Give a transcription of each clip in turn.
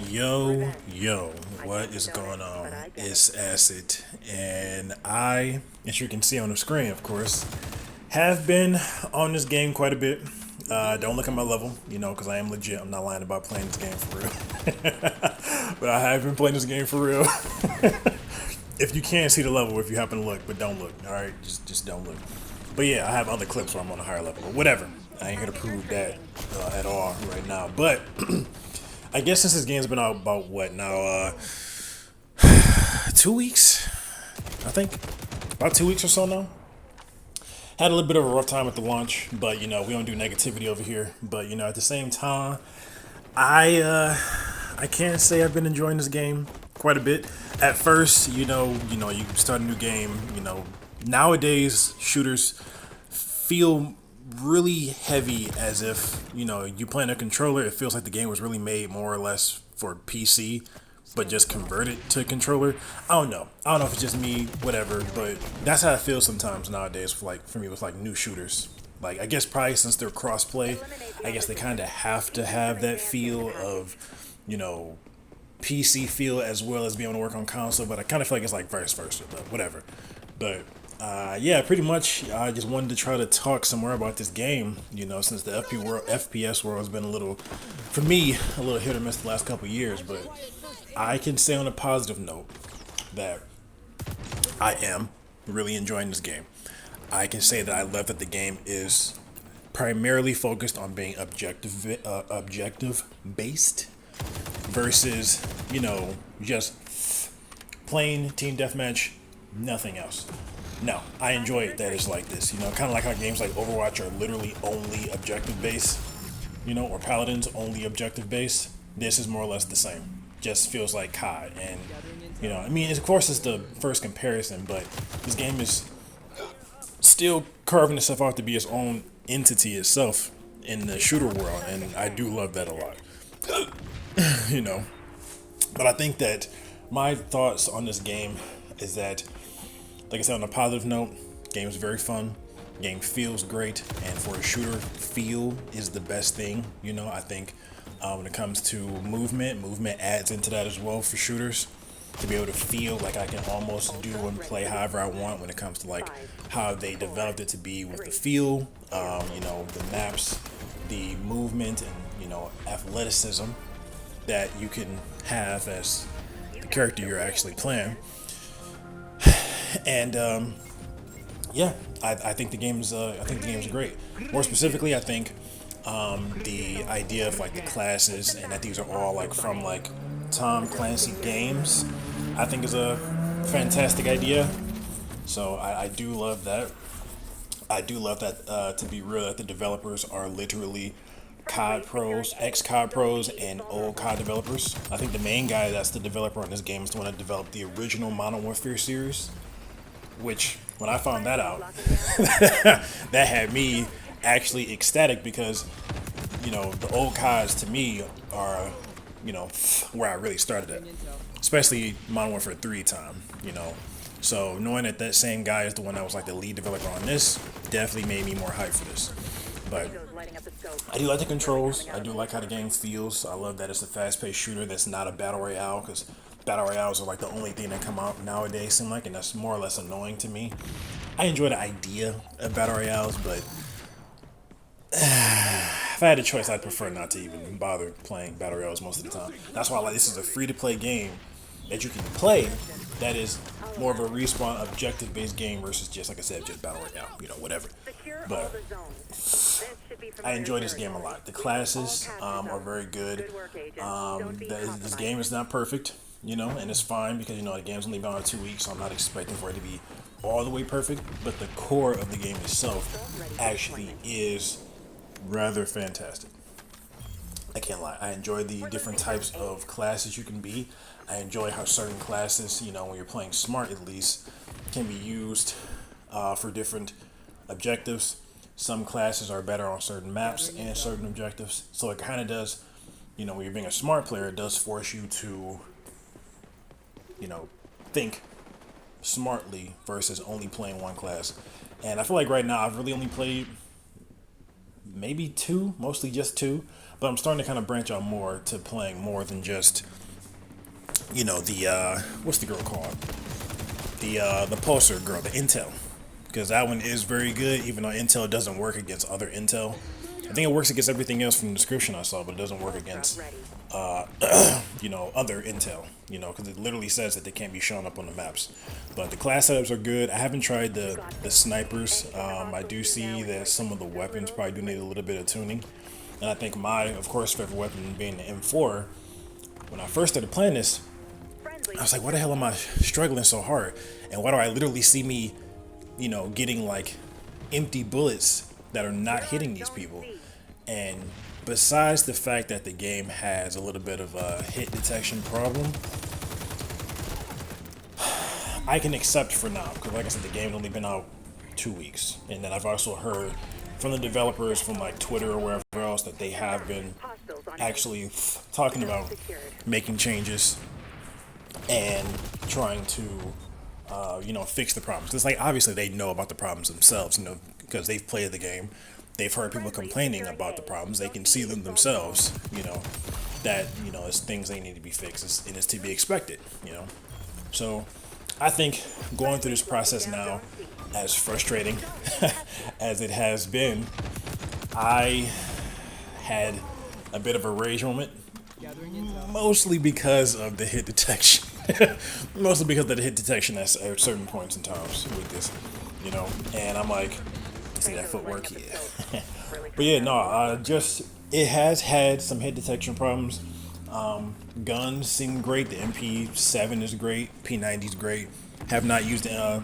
Yo, what is going on? It's Acid, and as you can see on the screen, of course, have been on this game quite a bit. Don't look at my level, because I am legit. I'm not lying about playing this game for real. But I have been playing this game for real. If you can't see the level, if you happen to look, but don't look, all right? Just don't look. But yeah, I have other clips where I'm on a higher level, but whatever. I ain't here to prove that at all right now. But I guess since this game's been out about what now, 2 weeks, I think, about 2 weeks or so now. Had a little bit of a rough time at the launch, but we don't do negativity over here. But at the same time, I can't say I've been enjoying this game quite a bit. At first, you start a new game. Nowadays shooters feel really heavy, as if you playing a controller. It feels like the game was really made more or less for PC, but just converted to controller. I don't know if it's just me, whatever, but that's how it feels sometimes nowadays. For me with new shooters. Like, I guess probably since they're crossplay, I guess they kind of have to have that feel of PC feel as well as being able to work on console. But I kind of feel like it's like vice versa, but whatever. But yeah, pretty much. I just wanted to try to talk some more about this game. Since the FPS world has been for me, a little hit or miss the last couple of years. But I can say on a positive note that I am really enjoying this game. I can say that I love that the game is primarily focused on being objective based versus just plain team deathmatch, nothing else. No, I enjoy it that it's like this. Kind of like how games like Overwatch are literally only objective based, or Paladins only objective based. This is more or less the same. Just feels like COD, and of course it's the first comparison, but this game is still carving itself out to be its own entity itself in the shooter world, and I do love that a lot. you know. But I think that my thoughts on this game is that, like I said, on a positive note, game is very fun. Game feels great, and for a shooter, feel is the best thing. I think when it comes to movement adds into that as well for shooters. To be able to feel like I can almost do and play however I want when it comes to like how they developed it to be with the feel, the maps, the movement, and athleticism that you can have as the character you're actually playing. And yeah, I think the game's great. More specifically, I think the idea of like the classes and that these are all like from like Tom Clancy games, I think is a fantastic idea. So I do love that. I do love that, to be real, that the developers are literally COD pros, ex-COD pros, and old COD developers. I think the main guy that's the developer on this game is the one that developed the original Modern Warfare series, which, when I found that out, that had me actually ecstatic because, the old CODs to me are, where I really started at. Especially Modern Warfare 3 time. So knowing that that same guy is the one that was like the lead developer on this definitely made me more hyped for this. But I do like the controls. I do like how the game feels. I love that it's a fast-paced shooter that's not a battle royale, because battle royales are like the only thing that come out nowadays, seem like, and that's more or less annoying to me. I enjoy the idea of battle royales, but if I had a choice, I'd prefer not to even bother playing battle royales most of the time. That's why this is a free-to-play game that you can play that is more of a respawn objective-based game versus just, like I said, just battle royale, whatever. But I enjoy this game a lot. The classes are very good. This game is not perfect, and it's fine because, the game's only been on 2 weeks, so I'm not expecting for it to be all the way perfect. But the core of the game itself actually is rather fantastic. I can't lie. I enjoy the different types of classes you can be. I enjoy how certain classes, when you're playing smart at least, can be used for different objectives. Some classes are better on certain maps and certain objectives. So it kind of does, when you're being a smart player, it does force you to, think smartly versus only playing one class. And I feel like right now I've really only played maybe two, mostly just two. But I'm starting to kind of branch out more to playing more than just, the what's the girl called? The Pulsar girl, the Intel, because that one is very good. Even though Intel doesn't work against other Intel, I think it works against everything else from the description I saw, but it doesn't work against other Intel, because it literally says that they can't be shown up on the maps. But the class setups are good. I haven't tried the snipers. I do see that some of the weapons probably do need a little bit of tuning. And I think my, of course, favorite weapon being the M4. When I first started playing this, I was like, why the hell am I struggling so hard? And why do I literally see me, getting like empty bullets that are not hitting these people? And besides the fact that the game has a little bit of a hit detection problem, I can accept for now, because like I said, the game's only been out 2 weeks. And then I've also heard from the developers from like Twitter or wherever else that they have been actually talking about making changes and trying to fix the problems. It's like, obviously they know about the problems themselves, because they've played the game. They've heard people complaining about the problems. They can see them themselves, that, it's things they need to be fixed, and it's to be expected, So I think going through this process now, as frustrating as it has been, I had a bit of a rage moment, mostly because of the hit detection. Mostly because of the hit detection at certain points in times with this, and I'm like, see that footwork, yeah. But yeah, no, it has had some hit detection problems. Guns seem great. The MP7 is great. P90 is great. Have not used the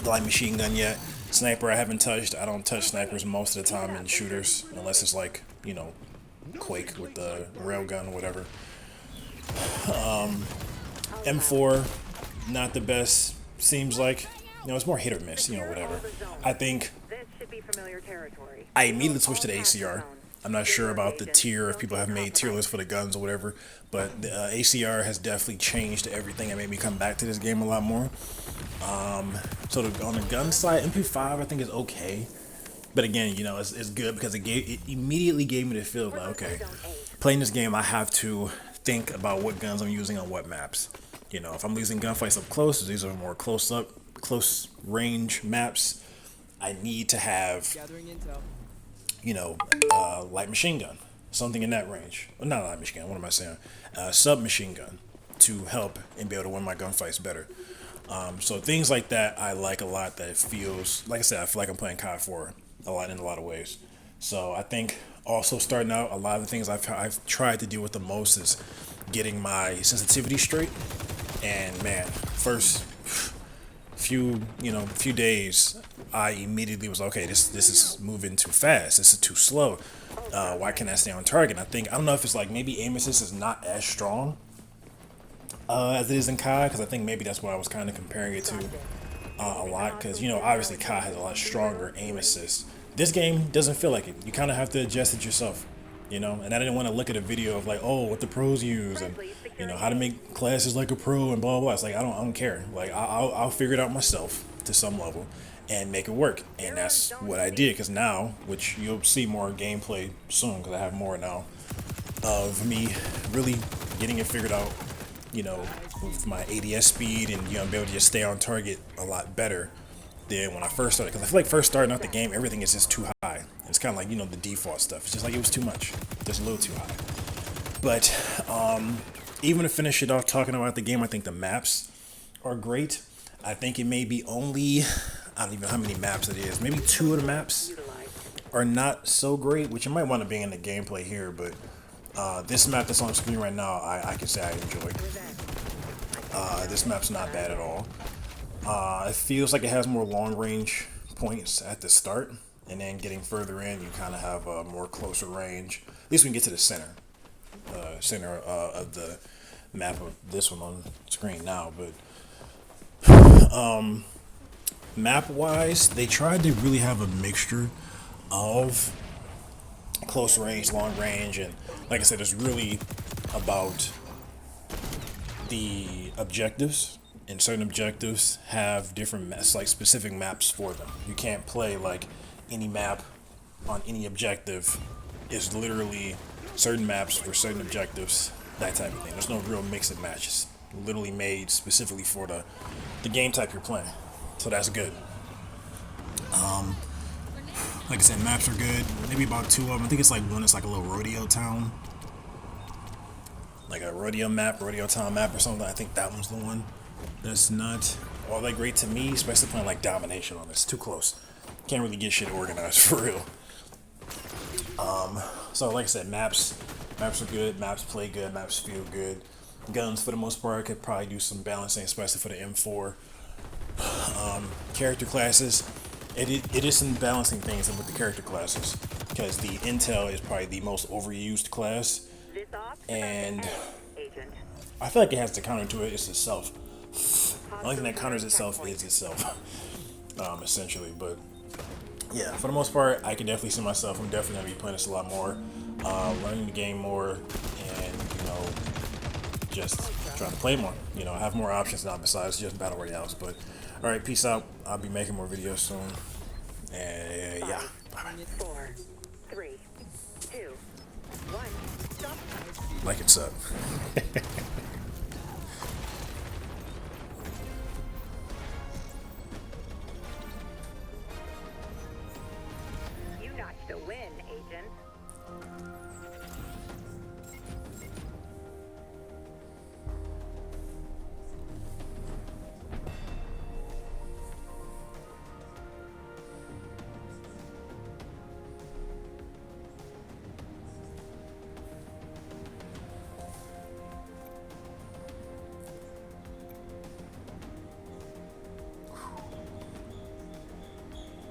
light machine gun yet. Sniper I haven't touched. I don't touch snipers most of the time in shooters unless it's like, Quake with the railgun or whatever. M4, not the best. Seems like, it's more hit or miss, whatever. I think I immediately switched to the ACR. I'm not sure about the tier, if people have made tier lists for the guns or whatever, but the ACR has definitely changed everything and made me come back to this game a lot more. So on the gun side, MP5 I think is okay, but again, it's good because it immediately gave me the feel of like, okay, playing this game I have to think about what guns I'm using on what maps. If I'm using gunfights up close, these are more close range maps. I need to have, light machine gun, something in that range. Well, not a light machine gun, what am I saying? Submachine gun to help and be able to win my gunfights better. So things like that I like a lot. That it feels, like I said, I feel like I'm playing COD 4 a lot in a lot of ways. So I think also starting out, a lot of the things I've tried to do with the most is getting my sensitivity straight. And man, first few days, I immediately was okay. This is moving too fast. This is too slow. Why can't I stay on target? And I don't know if it's like maybe aim assist is not as strong as it is in COD, because I think maybe that's what I was kind of comparing it to a lot. Because obviously COD has a lot stronger aim assist. This game doesn't feel like it. You kind of have to adjust it yourself. And I didn't want to look at a video of like, oh, what the pros use and how to make classes like a pro and blah blah. It's like I don't care. Like I'll figure it out myself to some level and make it work. And that's what I did. Because now, which you'll see more gameplay soon, because I have more now of me really getting it figured out. With my ADS speed and be able to just stay on target a lot better than when I first started. Because I feel like first starting out the game, everything is just too high. It's kind of like the default stuff. It's just like it was too much, just a little too high. But even to finish it off talking about the game, I think the maps are great. I think it may be only, I don't even know how many maps it is. Maybe 2 of the maps are not so great, which you might want to be in the gameplay here. But this map that's on the screen right now, I can say I enjoy. This map's not bad at all. It feels like it has more long range points at the start, and then getting further in, you kind of have a more closer range. At least we can get to the center of the map of this one on screen now. But map wise, they tried to really have a mixture of close range, long range, and like I said, it's really about the objectives. And certain objectives have different maps, like specific maps for them. You can't play like any map on any objective is literally certain maps for certain objectives, that type of thing. There's no real mix and match. It's literally made specifically for the game type you're playing. So that's good. Like I said, maps are good. Maybe about 2 of them. I think it's like one that's like a little rodeo town. Like a rodeo town map or something. I think that one's the one that's not all that great to me, especially playing like domination on this. Too close. Can't really get shit organized for real. So like I said, maps are good, maps play good, maps feel good. Guns for the most part, I could probably do some balancing, especially for the M4. Character classes, it is some balancing things with the character classes, because the Intel is probably the most overused class, and I feel like it has to counter to it. It's itself. The only thing that counters itself is itself, essentially. But yeah, for the most part, I can definitely see myself. I'm definitely gonna be playing this a lot more, learning the game more, and just trying to play more. Have more options now besides just battle royales. But all right, peace out. I'll be making more videos soon, and yeah, bye. 4, 3, 2, 1. Stop. Like and sub.